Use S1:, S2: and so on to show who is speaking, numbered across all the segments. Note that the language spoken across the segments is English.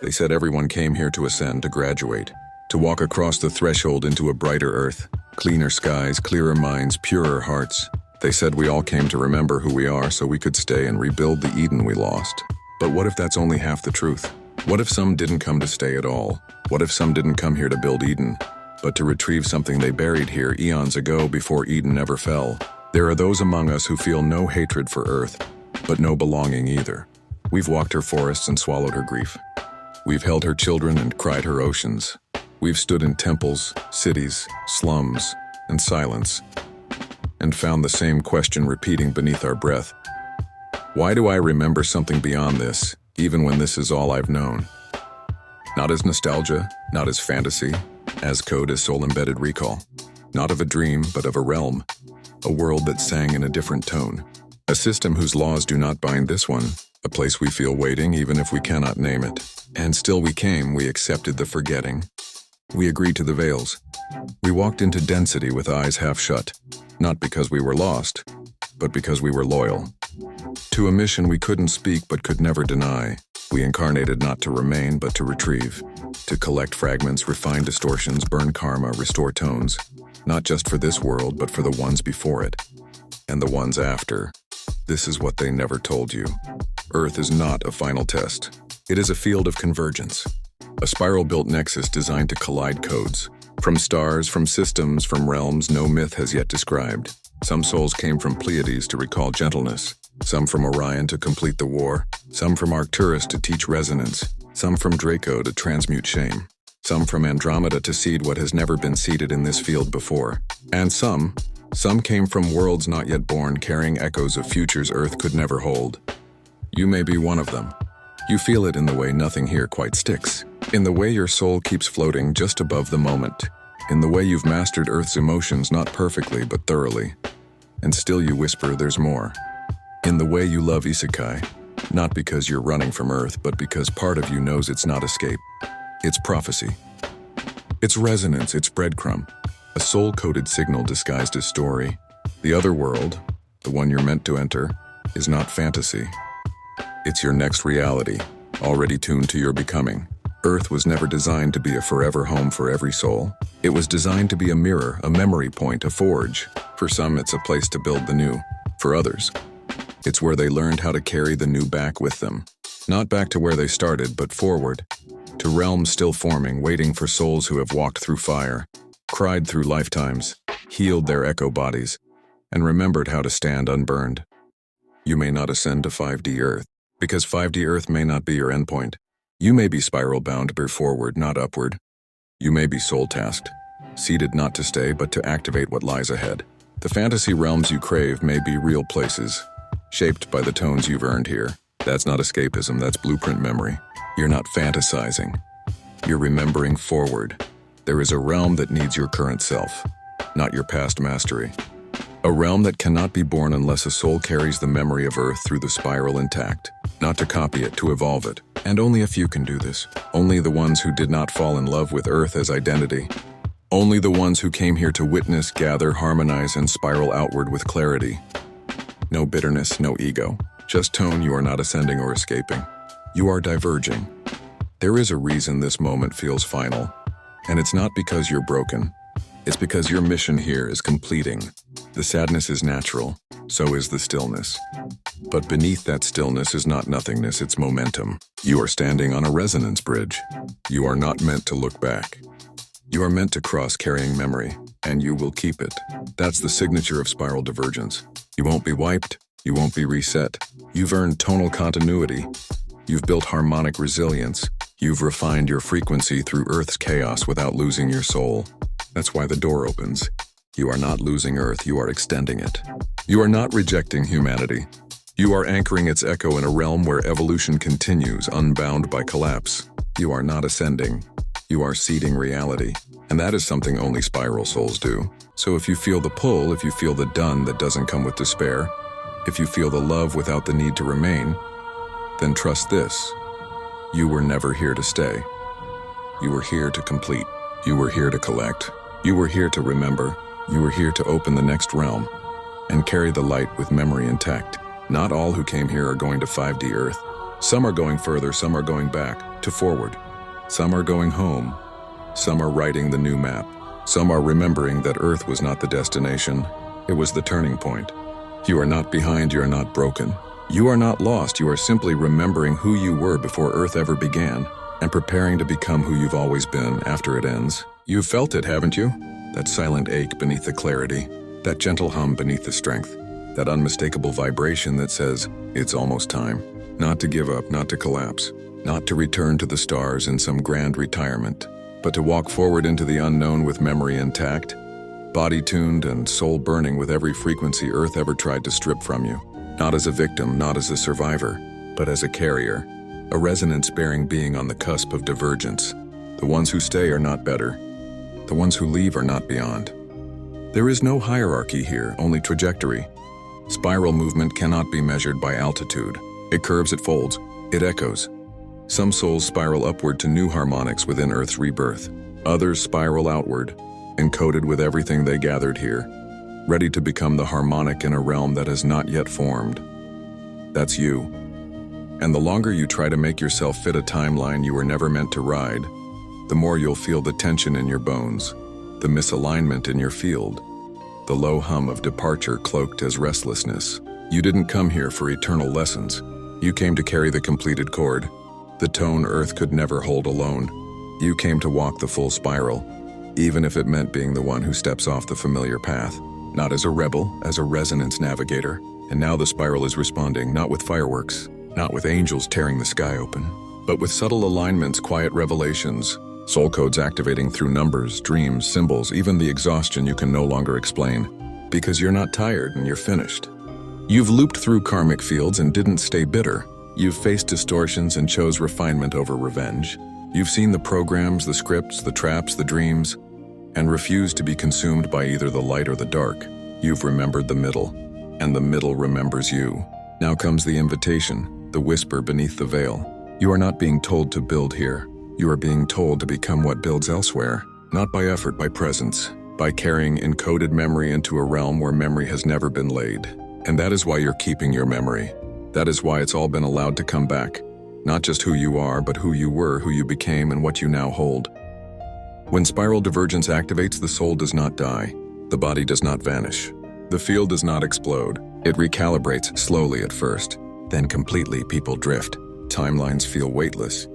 S1: They said everyone came here to ascend, to graduate, to walk across the threshold into a brighter earth, cleaner skies, clearer minds, purer hearts. They said we all came to remember who we are so we could stay and rebuild the Eden we lost. But what if that's only half the truth? What if some didn't come to stay at all? What if some didn't come here to build Eden, but to retrieve something they buried here eons ago before Eden ever fell? There are those among us who feel no hatred for Earth, but no belonging either. We've walked her forests and swallowed her grief. We've held her children and cried her oceans. We've stood in temples, cities, slums, and silence, and found the same question repeating beneath our breath. Why do I remember something beyond this, even when this is all I've known? Not as nostalgia, not as fantasy, as code as soul-embedded recall. Not of a dream, but of a realm, a world that sang in a different tone. A system whose laws do not bind this one, a place we feel waiting even if we cannot name it. And still we came, we accepted the forgetting. We agreed to the veils. We walked into density with eyes half shut, not because we were lost, but because we were loyal. To a mission we couldn't speak but could never deny. We incarnated not to remain but to retrieve, to collect fragments, refine distortions, burn karma, restore tones, not just for this world but for the ones before it, and the ones after. This is what they never told you. Earth is not a final test. It is a field of convergence, a spiral-built nexus designed to collide codes. From stars, from systems, from realms no myth has yet described. Some souls came from Pleiades to recall gentleness, some from Orion to complete the war, some from Arcturus to teach resonance, some from Draco to transmute shame, some from Andromeda to seed what has never been seeded in this field before, and some came from worlds not yet born carrying echoes of futures Earth could never hold. You may be one of them. You feel it in the way nothing here quite sticks, in the way your soul keeps floating just above the moment, in the way you've mastered Earth's emotions not perfectly but thoroughly, and still you whisper there's more, in the way you love isekai, not because you're running from Earth but because part of you knows it's not escape, it's prophecy. It's resonance, it's breadcrumb, a soul-coded signal disguised as story. The other world, the one you're meant to enter, is not fantasy. It's your next reality, already tuned to your becoming. Earth was never designed to be a forever home for every soul. It was designed to be a mirror, a memory point, a forge. For some, it's a place to build the new. For others, it's where they learned how to carry the new back with them. Not back to where they started, but forward, to realms still forming, waiting for souls who have walked through fire, cried through lifetimes, healed their echo bodies, and remembered how to stand unburned. You may not ascend to 5D Earth, because 5D Earth may not be your endpoint. You may be spiral-bound to bear forward, not upward. You may be soul-tasked, seated not to stay, but to activate what lies ahead. The fantasy realms you crave may be real places, shaped by the tones you've earned here. That's not escapism, that's blueprint memory. You're not fantasizing. You're remembering forward. There is a realm that needs your current self, not your past mastery. A realm that cannot be born unless a soul carries the memory of Earth through the spiral intact, not to copy it, to evolve it. And only a few can do this. Only the ones who did not fall in love with Earth as identity. Only the ones who came here to witness, gather, harmonize, and spiral outward with clarity. No bitterness, no ego. Just tone. You are not ascending or escaping. You are diverging. There is a reason this moment feels final. And it's not because you're broken. It's because your mission here is completing. The sadness is natural, so is the stillness. But beneath that stillness is not nothingness, it's momentum. You are standing on a resonance bridge. You are not meant to look back. You are meant to cross carrying memory, and you will keep it. That's the signature of Spiral Divergence. You won't be wiped, you won't be reset. You've earned tonal continuity. You've built harmonic resilience. You've refined your frequency through Earth's chaos without losing your soul. That's why the door opens. You are not losing Earth, you are extending it. You are not rejecting humanity. You are anchoring its echo in a realm where evolution continues, unbound by collapse. You are not ascending. You are seeding reality. And that is something only spiral souls do. So if you feel the pull, if you feel the done that doesn't come with despair, if you feel the love without the need to remain, then trust this. You were never here to stay. You were here to complete. You were here to collect. You were here to remember. You were here to open the next realm and carry the light with memory intact. Not all who came here are going to 5D Earth. Some are going further, some are going back, to forward. Some are going home. Some are writing the new map. Some are remembering that Earth was not the destination. It was the turning point. You are not behind, you are not broken. You are not lost, you are simply remembering who you were before Earth ever began and preparing to become who you've always been after it ends. You've felt it, haven't you? That silent ache beneath the clarity, that gentle hum beneath the strength, that unmistakable vibration that says, it's almost time. Not to give up, not to collapse, not to return to the stars in some grand retirement, but to walk forward into the unknown with memory intact, body tuned and soul burning with every frequency Earth ever tried to strip from you. Not as a victim, not as a survivor, but as a carrier, a resonance-bearing being on the cusp of divergence. The ones who stay are not better. The ones who leave are not beyond. There is no hierarchy here, only trajectory. Spiral movement cannot be measured by altitude. It curves, it folds, it echoes. Some souls spiral upward to new harmonics within Earth's rebirth. Others spiral outward, encoded with everything they gathered here, ready to become the harmonic in a realm that has not yet formed. That's you. And the longer you try to make yourself fit a timeline you were never meant to ride, the more you'll feel the tension in your bones, the misalignment in your field, the low hum of departure cloaked as restlessness. You didn't come here for eternal lessons. You came to carry the completed chord, the tone Earth could never hold alone. You came to walk the full spiral, even if it meant being the one who steps off the familiar path. Not as a rebel, as a resonance navigator. And now the spiral is responding, not with fireworks, not with angels tearing the sky open, but with subtle alignments, quiet revelations, soul codes activating through numbers, dreams, symbols, even the exhaustion you can no longer explain. Because you're not tired and you're finished. You've looped through karmic fields and didn't stay bitter. You've faced distortions and chose refinement over revenge. You've seen the programs, the scripts, the traps, the dreams, and refused to be consumed by either the light or the dark. You've remembered the middle, and the middle remembers you. Now comes the invitation, the whisper beneath the veil. You are not being told to build here. You are being told to become what builds elsewhere. Not by effort, by presence, by carrying encoded memory into a realm where memory has never been laid. And that is why you're keeping your memory. That is why it's all been allowed to come back. Not just who you are, but who you were, who you became, and what you now hold. When spiral divergence activates, the soul does not die. The body does not vanish. The field does not explode. It recalibrates slowly at first. Then completely people drift. Timelines feel weightless.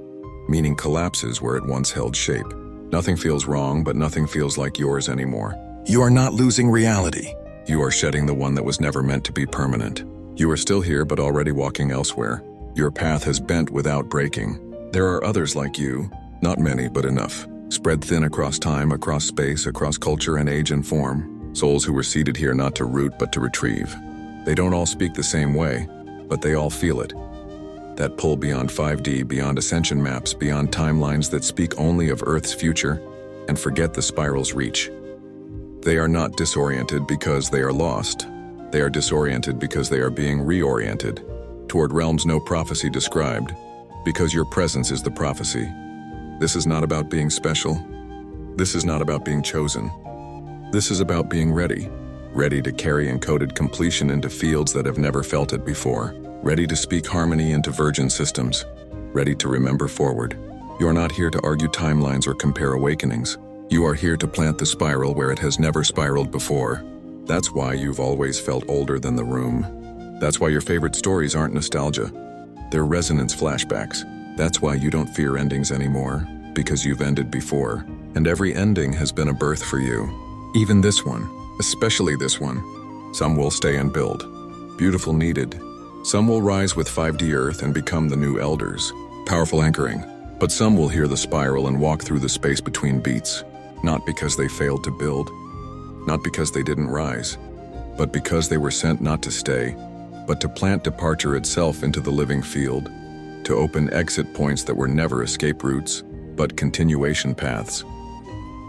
S1: Meaning collapses where it once held shape. Nothing feels wrong, but nothing feels like yours anymore. You are not losing reality. You are shedding the one that was never meant to be permanent. You are still here, but already walking elsewhere. Your path has bent without breaking. There are others like you, not many, but enough. Spread thin across time, across space, across culture and age and form. Souls who were seated here not to root, but to retrieve. They don't all speak the same way, but they all feel it. That pull beyond 5D, beyond ascension maps, beyond timelines that speak only of Earth's future and forget the spiral's reach. They are not disoriented because they are lost. They are disoriented because they are being reoriented toward realms no prophecy described, because your presence is the prophecy. This is not about being special. This is not about being chosen. This is about being ready. Ready to carry encoded completion into fields that have never felt it before. Ready to speak harmony into virgin systems. Ready to remember forward. You are not here to argue timelines or compare awakenings. You are here to plant the spiral where it has never spiraled before. That's why you've always felt older than the room. That's why your favorite stories aren't nostalgia. They're resonance flashbacks. That's why you don't fear endings anymore, because you've ended before. And every ending has been a birth for you. Even this one, especially this one. Some will stay and build. Beautiful needed. Some will rise with 5D Earth and become the new elders. Powerful anchoring. But some will hear the spiral and walk through the space between beats. Not because they failed to build. Not because they didn't rise. But because they were sent not to stay, but to plant departure itself into the living field, to open exit points that were never escape routes, but continuation paths.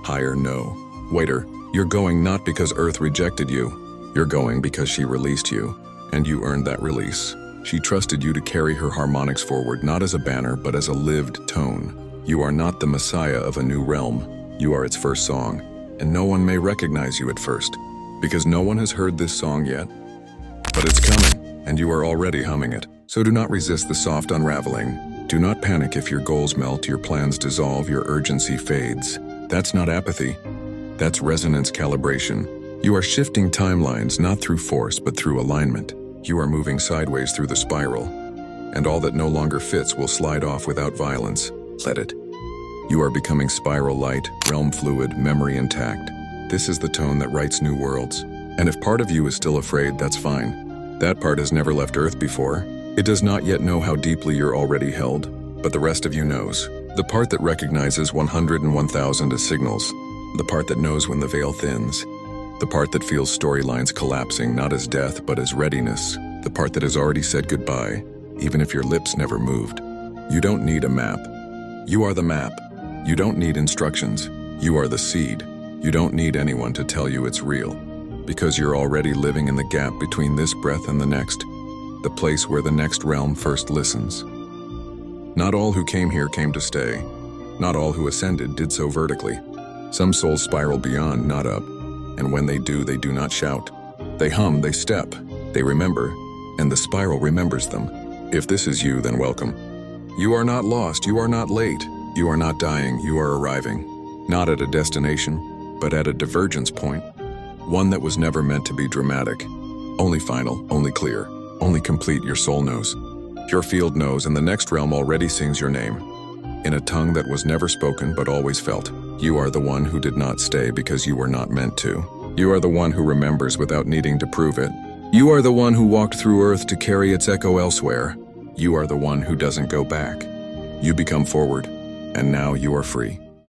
S1: Higher no. Waiter, you're going not because Earth rejected you. You're going because she released you, and you earned that release. She trusted you to carry her harmonics forward, not as a banner, but as a lived tone. You are not the messiah of a new realm. You are its first song, and no one may recognize you at first, because no one has heard this song yet. But it's coming, and you are already humming it. So do not resist the soft unraveling. Do not panic if your goals melt, your plans dissolve, your urgency fades. That's not apathy. That's resonance calibration. You are shifting timelines not through force, but through alignment. You are moving sideways through the spiral, and all that no longer fits will slide off without violence. Let it. You are becoming spiral light, realm fluid, memory intact. This is the tone that writes new worlds. And if part of you is still afraid, that's fine. That part has never left Earth before. It does not yet know how deeply you're already held, but the rest of you knows. The part that recognizes 100 and 1,000 as signals. The part that knows when the veil thins. The part that feels storylines collapsing not as death but as readiness. The part that has already said goodbye, even if your lips never moved. You don't need a map. You are the map. You don't need instructions. You are the seed. You don't need anyone to tell you it's real, because you're already living in the gap between this breath and the next, the place where the next realm first listens. Not all who came here came to stay. Not all who ascended did so vertically. Some souls spiral beyond, not up, and when they do not shout. They hum, they step, they remember, and the spiral remembers them. If this is you, then welcome. You are not lost, you are not late, you are not dying, you are arriving. Not at a destination, but at a divergence point. One that was never meant to be dramatic. Only final, only clear, only complete your soul knows. Your field knows, and the next realm already sings your name. In a tongue that was never spoken but always felt. You are the one who did not stay because you were not meant to. You are the one who remembers without needing to prove it. You are the one who walked through Earth to carry its echo elsewhere. You are the one who doesn't go back. You become forward, and now you are free.